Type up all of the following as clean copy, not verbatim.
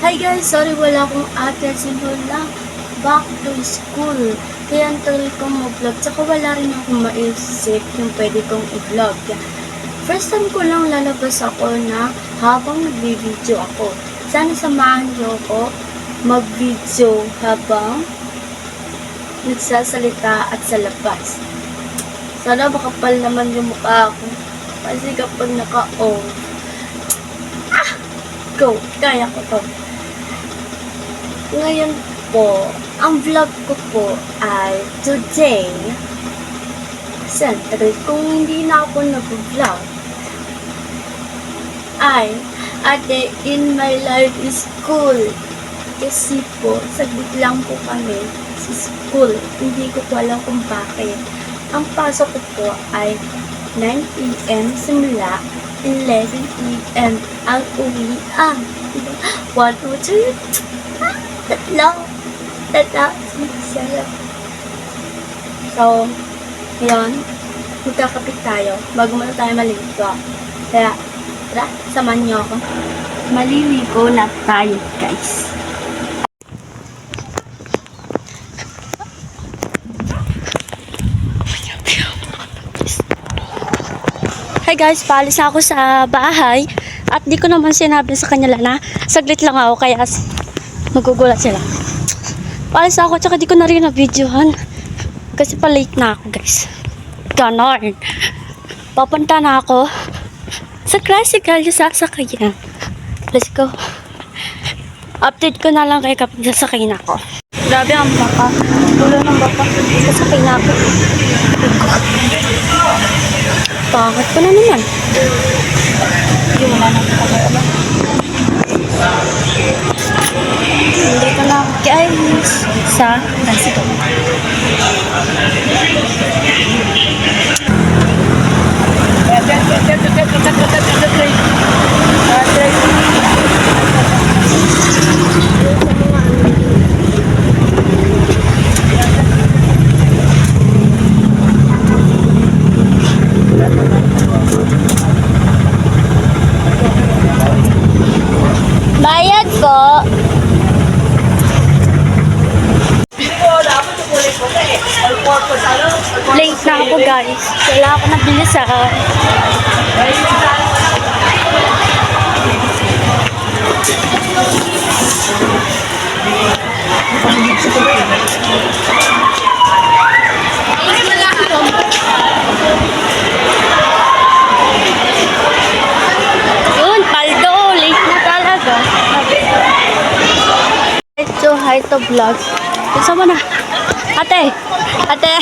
Hi guys, sorry wala akong upload simula back to school. Kaya ang tagal kong mag-vlog. Tsaka wala rin akong maisip yung pwede kong i-vlog. First time ko lang lalabas ako na habang nag-video ako. Sana samahan niyo ako mag-video habang nagsasalita at sa labas. Sana makapal naman yung mukha ako. Kasi kapag naka-on, go! Kaya ko to. Ngayon po, ang vlog ko po ay today. Kasi tagal kung hindi na ako nag-vlog. Ay, ate, in my life is school. Kasi po, saglit lang po kami sa school. Hindi ko po alam kung bakit. Ang pasok ko po ay 9 p.m. simula 11 p.m. ang uwian. 1, 2, 3. Tatlo, sila. So, yun. Magkakapit tayo bago muna tayo maligo. Kaya, tara, samahan niyo ako. Maliligo na tayo, guys. Hi guys, paalis ako sa bahay at di ko naman sinabi sa kanila na saglit lang ako kaya magugulat sila. Paalis ako tsaka di ko na rin na-videohan kasi pa late na ako guys. Ganon. Papunta na ako sa tricycle yung sasakyan. Let's go. Update ko na lang kayo kapag sasakay na ako. Grabe ang baka. Tulo ng baka. Sasakay na ako. Bakit ko na naman? Yung wala na ako. Hindi ko na guys sa tricycle. Bayad po. Late na ako guys. Wala ako nabilisan. Yun, paldo. Late na talaga. Hi to vlog. Gusto mo na? Ate! Ate!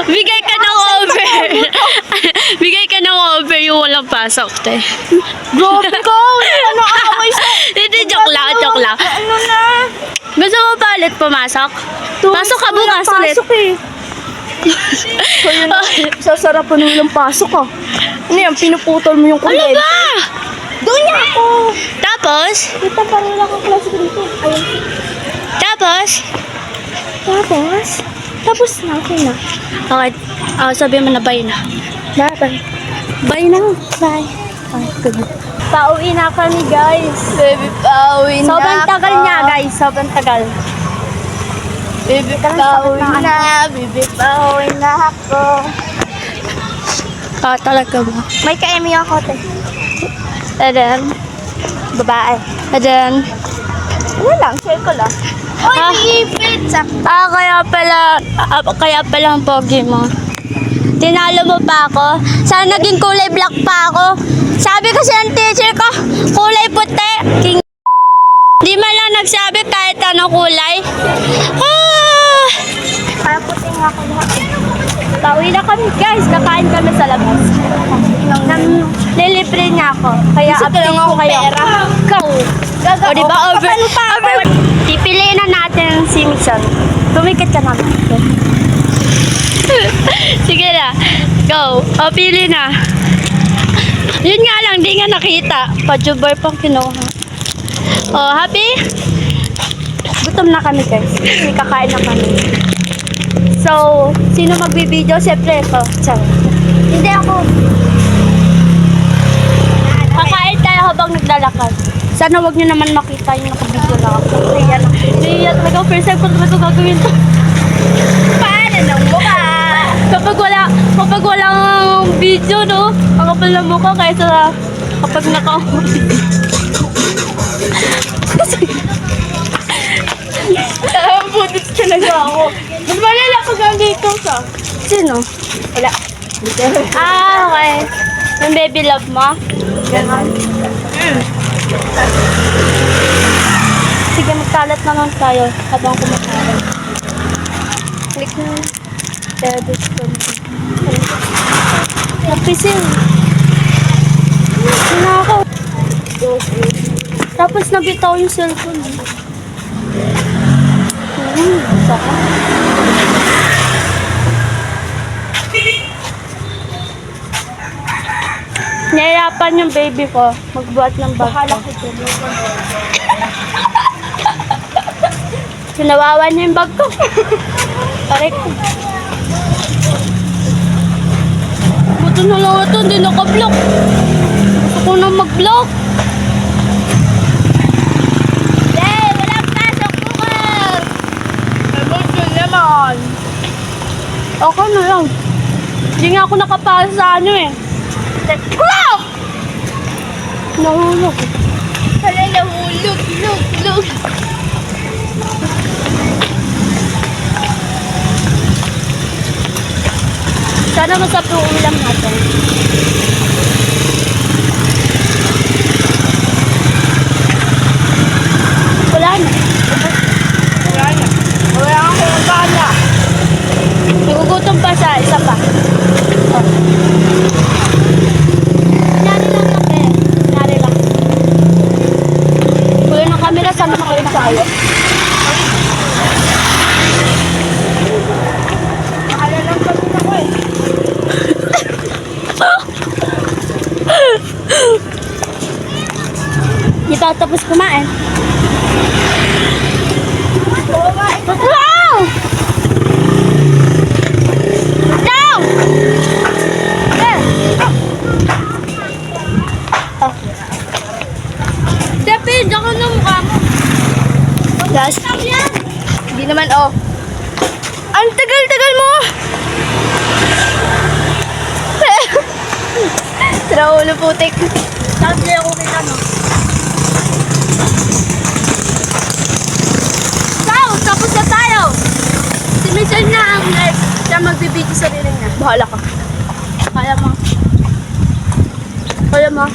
Bigay ka ng over! Bigay ka ng over yung walang pasok, te. Grabe ka! Ano away sa... Hindi, joke lang, joke lang. Ano na? Gusto mo ba ulit pumasok? Pasok ka bukas ulit. Pasok eh. Kaya na, sasarapan mo yung pasok ah. Ano yan, pinuputol mo yung Ano kulit. ba? Doon niya ako. Tapos? Kita parang lang ang klase ko dito. Ayun. Tapos? Tapos na, okay na. Okay, sabi mo na bye na. Bye. Bye na. Bye. Pauwi na kami, guys. Baby, pauwi na Sobrang ako. tagal niya, guys. Sobrang tagal. Baby, pauwi na. Baby, pauwi na ako. Talaga ba? May ka-emi ako, te. And then, Babae. and then, Ano lang, share ko lang. Oy, Ah. may ipit! kaya pala ang pogi mo. Tinalo mo pa ako. Sana naging kulay black pa ako. Sabi kasi ng teacher ko, kulay puti. Di man lang nagsabi kahit anong kulay. Ah! Kaya puting ako lahat. Pauwi na kami guys. Kakain kami sa labas. Lilibre niya ako. Kaya update ko kayo. Go! O diba over? Pipiliin na natin si Mixon. Tumikit ka naman. Sige na. Go. O, pili na. Yun nga lang, di nga nakita. Pajubar pang kinuha. O, happy? Gutom na kami guys. May kakain na kami. So, sino magbibideo? Siyempre, ito. Hindi ako. Kakain tayo habang naglalakad. Sana wag niyo naman makita yung nakabidyo na ako. Nahiya talaga. First time ko talaga gagawin to. Paano ng mukha? Kapag walang video, no? Ang kapal ng mukha kaysa kapag Bunot talaga ako. Mas malala pag nandito ka. Sino? Wala. Okay. Yung baby love mo? Ganon. Sige, magkalat na lang tayo habang kumakain. Click na. Edit ko na. Napisil. Yun na ako. Tapos nabitaw yung cellphone. Saka. Nahirapan yung baby ko magbuhat ng bag. Sinawawa niya yung bag ko. Parek. Buto na lang ito, hindi naka-block. Gusto ko nang mag-block. Yay! Walang pasok bukas! Emotion naman. Okay na lang. Hindi nga ako nakapasa sa ano eh. Block! Nahulog. Hala, nahulog. Lug. Sana masarap yung ulam natin. Wala na. Wala na. Wala akong kala. Nagugutom pa siya. Isa pa. Oh. Kunyari lang kami. Kunyari lang. Kuya ng camera. Sana makita tayo. Akala lang kami ako eh. Hindi pa ako tapos kumain. Kumain ka. Wow! Down! Tepi, diyan ka na mukha mo. Guys, hindi naman oh. Ang tagal-tagal mo! Tara, ulo putik. Tapos niya ako kita mo. Wow! Tapos na tayo! Si Michelle na ang next. Siya magbibigay sa sarili niya. Bahala ka. Kaya mo. Kaya mo.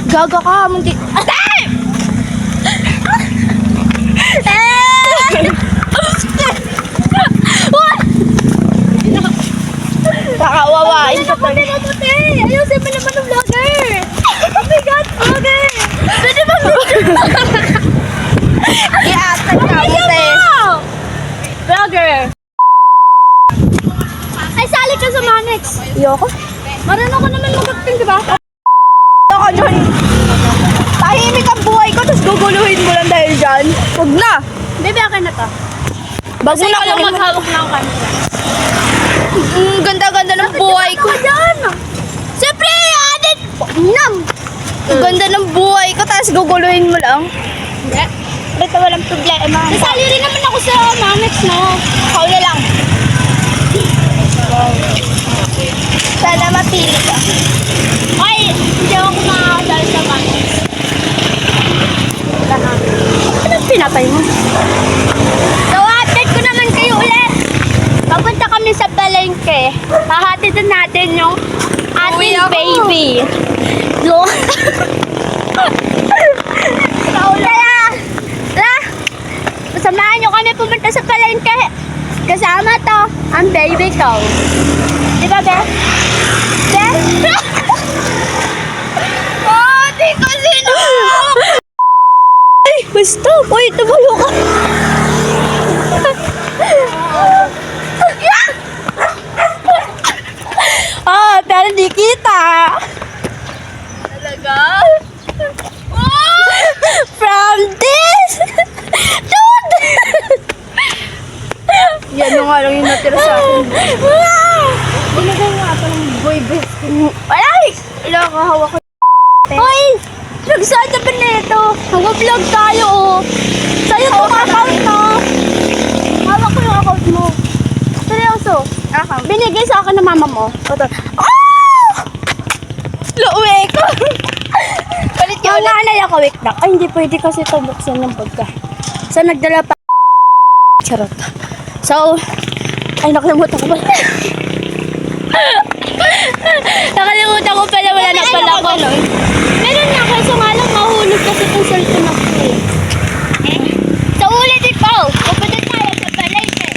Gaga ka, munti. Atay! Kakawawain ka pa. Ayusin mo naman ng vlogger! Oh my God, vlogger! Pwede ba Iatag ka, munti. Vlogger! Ay, sali ka sa Manex! Ayoko. Marunong ko naman mag-acting, di ba? Ayoko dyan. Tahimik ang buhay ko, tapos guguluhin mo lang dahil dyan. Huwag na. Baby, akin na to. Bago Kasi na ikaw lang maghawak ng camera. Ganda-ganda ng buhay ko. Ayan! Siyempre, adik! Nam! Ang ganda ng buhay ko, tapos guguluhin mo lang. Hindi. Basta walang problema. Nasali rin naman ako sa Manex, no? Ikaw na lang. Sana mapili ka. Ay, hindi ako makakasali sa Manex. Anong pinapay mo? So, update ko naman kayo ulit. Papunta kami sa palengke. Hahatidan natin yung ating Uwi ako. baby. Kaya, samahan nyo kami pumunta sa palengke. Kasama to, ang baby ko. Di ba, Beth? Beth? Oh, di ko sino! Ay, basta. Uy, tumulo ka. Ah, pero di kita. Talaga? From this to Yan yung nga lang yung natira sa akin. Binigay nga ito ng boy best. Alay! Wala ka, hawak ko. Hoy! Nagsa vlog tayo, oh. Sa'yo tong account mo. Hawak ko yung account mo. Seryoso. Binigay sa akin ng mama mo. Ito. Oh! Luwi ko. Palit Yung nanay ako, wait lang. Ay, hindi pwede kasi ito buksan ng pagka. So, nagdala pa. Charot. So, ay, nakalimutan ko pala. Nakalimutan ko pala, wala na pala ako. Meron nga, kaso nga lang mahulog kasi itong cellphone ako. So, ulitin ko. Pupunta tayo sa palengke.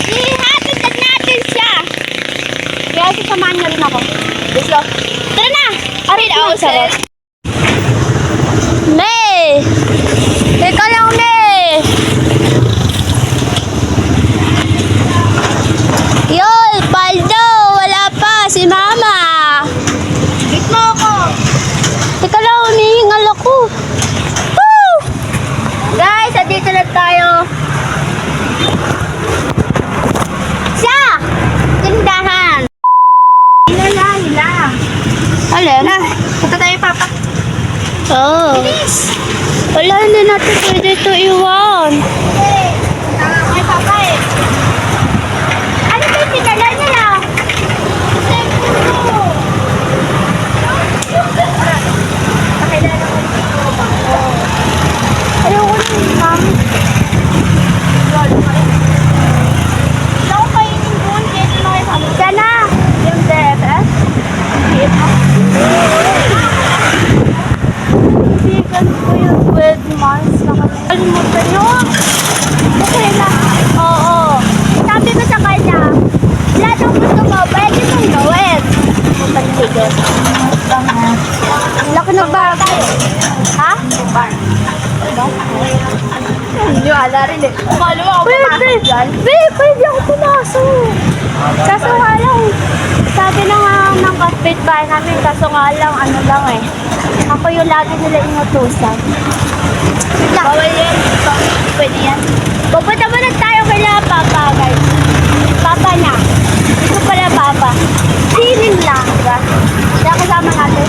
Ihatid na natin siya. Kaya sasamahan niya rin ako. Let's go. Tara na! Arit Ako, mo, sir. May! Teka lang, May! Yol, Paldo! Wala pa! Si Mama! Wait mo ako. Teka lang, humihingal ako. Woo! Guys, andito na tayo. Siya! Tindahan! Hila. Alin? Punta tayo, Papa. Oo. Wala, hindi natin pwede ito iwan. Okay. Punta nga kay Papa eh. Ano ba yung tinala nila? Pakilala ko dito. Ayoko na yung mami. Gusto ko kainin doon. Kaya ito na kayo sa amin. Diyan na! Yung DFS. Kaibigan ko yung 12 months. Nakalimutan yun. Okay na. Oo. Sabi ko sa kanya, lahat ng gusto mo, pwede mong gawin. Magpantigil. Laki ng bagay. Ha? Hindi wala rin eh. Paano mo ako Pwede. pumasok dyan? Pwede ako pumasok. Kaso nga lang, sabi na nga ng kapitbahay namin, kaso nga lang, ano lang eh. Ako yung lagi nila inutusan. Bawal yan. Pwede yan. Pupunta muna tayo kay Papa, guys. Papa niya. Ito pala Papa. Siling lang, diba? Kaya kasama natin.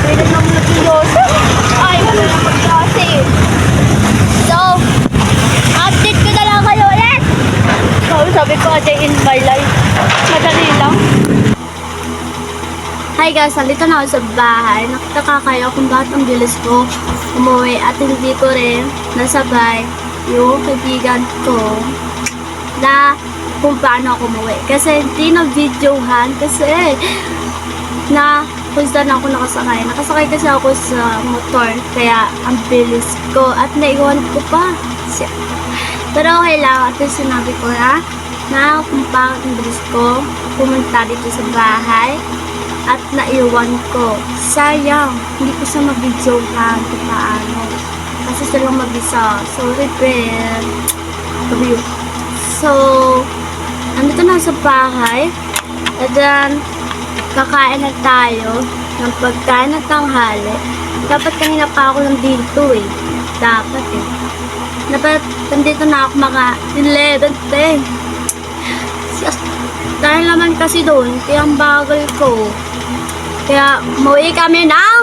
Pwede na muna si Yosef. Ay, wala na magkasi. So, update ko na lang kayo ulit. So, sabi ko, a day in my life. Madali lang. Hi guys, nandito na ako sa bahay. Nakataka kayo kung bakit ang bilis ko umuwi at hindi ko rin nasabay yung kaibigan ko na kung paano ako umuwi. Kasi hindi na videohan kasi na kung saan ako nakasakay. Nakasakay kasi ako sa motor kaya ang bilis ko at naiwan ko pa. Pero okay lang at sinabi ko na kung bakit ang bilis ko pumunta dito sa bahay at naiwan ko. Sayang, hindi ko siya mabidyohan kung paano. Kasi silang mag-isa. Sorry, friend. Love you. So, andito na sa bahay. And then, kakain na tayo ng pagkain ng tanghali. Dapat kanina pa ako nandito eh. Dapat eh. Dapat nandito na ako maka-11. Dahil naman kasi doon, kaya ang bagal ko. Kaya umuwi kami ng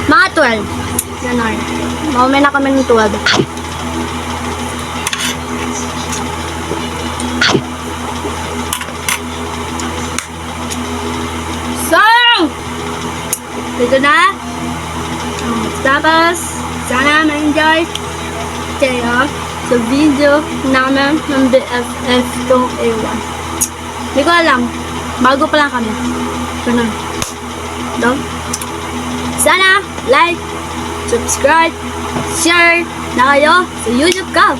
mga 12. Ganon. Umuwi na kami ng 12. So, dito na. Tapos, sana ma-enjoy kayo sa video namin ng BFF kong A1. Hindi ko alam. Bago pa lang kami. Ganun. No? Sana like, subscribe, share na kayo sa YouTube ko.